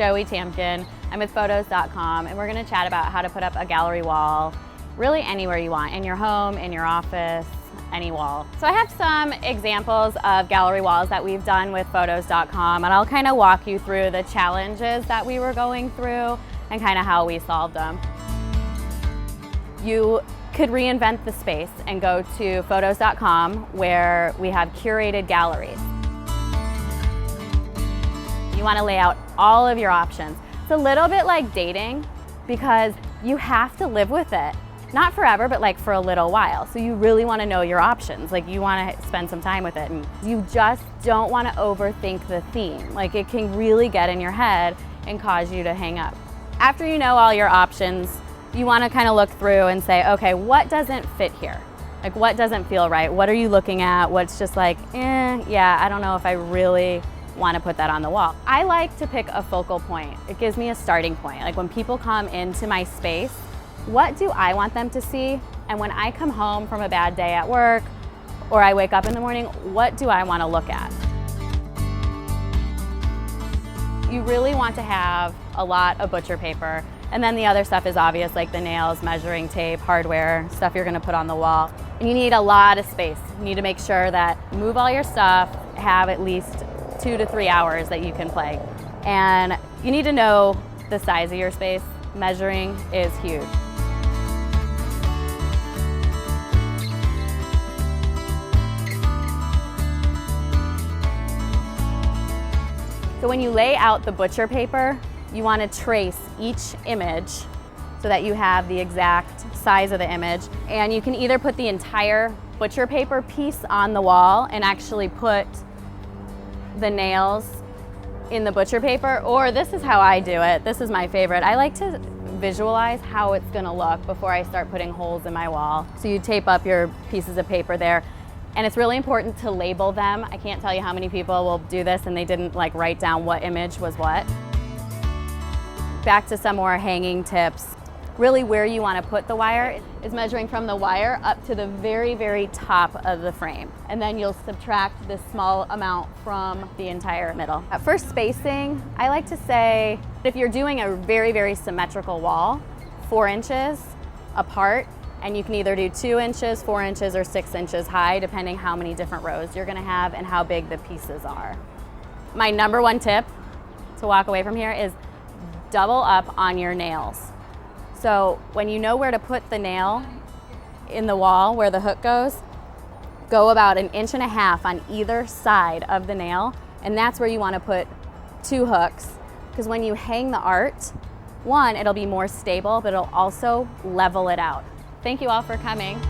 Joey Tamkin. I'm with Photos.com, and we're gonna chat about how to put up a gallery wall really anywhere you want, in your home, in your office, any wall. So I have some examples of gallery walls that we've done with Photos.com, and I'll kind of walk you through the challenges that we were going through and kind of how we solved them. You could reinvent the space and go to Photos.com, where we have curated galleries. You want to lay out all of your options. It's a little bit like dating because you have to live with it. Not forever, but like for a little while. So you really want to know your options. Like you want to spend some time with it, and you just don't want to overthink the theme. Like it can really get in your head and cause you to hang up. After you know all your options, you want to kind of look through and say, okay, what doesn't fit here? Like what doesn't feel right? What are you looking at? What's just like, yeah, I don't know if I really want to put that on the wall. I like to pick a focal point. It gives me a starting point. Like when people come into my space, what do I want them to see? And when I come home from a bad day at work, or I wake up in the morning, what do I want to look at? You really want to have a lot of butcher paper. And then the other stuff is obvious, like the nails, measuring tape, hardware, stuff you're gonna put on the wall. And you need a lot of space. You need to make sure that move all your stuff, have at least 2 to 3 hours that you can play. And you need to know the size of your space. Measuring is huge. So when you lay out the butcher paper, you want to trace each image so that you have the exact size of the image. And you can either put the entire butcher paper piece on the wall and actually put the nails in the butcher paper, or this is how I do it. This is my favorite. I like to visualize how it's gonna look before I start putting holes in my wall. So you tape up your pieces of paper there. And it's really important to label them. I can't tell you how many people will do this and they didn't like write down what image was what. Back to some more hanging tips. Really where you want to put the wire is measuring from the wire up to the very, very top of the frame. And then you'll subtract this small amount from the entire middle. For spacing, I like to say if you're doing a very, very symmetrical wall, 4 inches apart, and you can either do 2 inches, 4 inches, or 6 inches high, depending how many different rows you're gonna have and how big the pieces are. My number 1 tip to walk away from here is double up on your nails. So when you know where to put the nail in the wall, where the hook goes, go about 1.5 inches on either side of the nail, and that's where you wanna put 2 hooks, because when you hang the art, 1, it'll be more stable, but it'll also level it out. Thank you all for coming.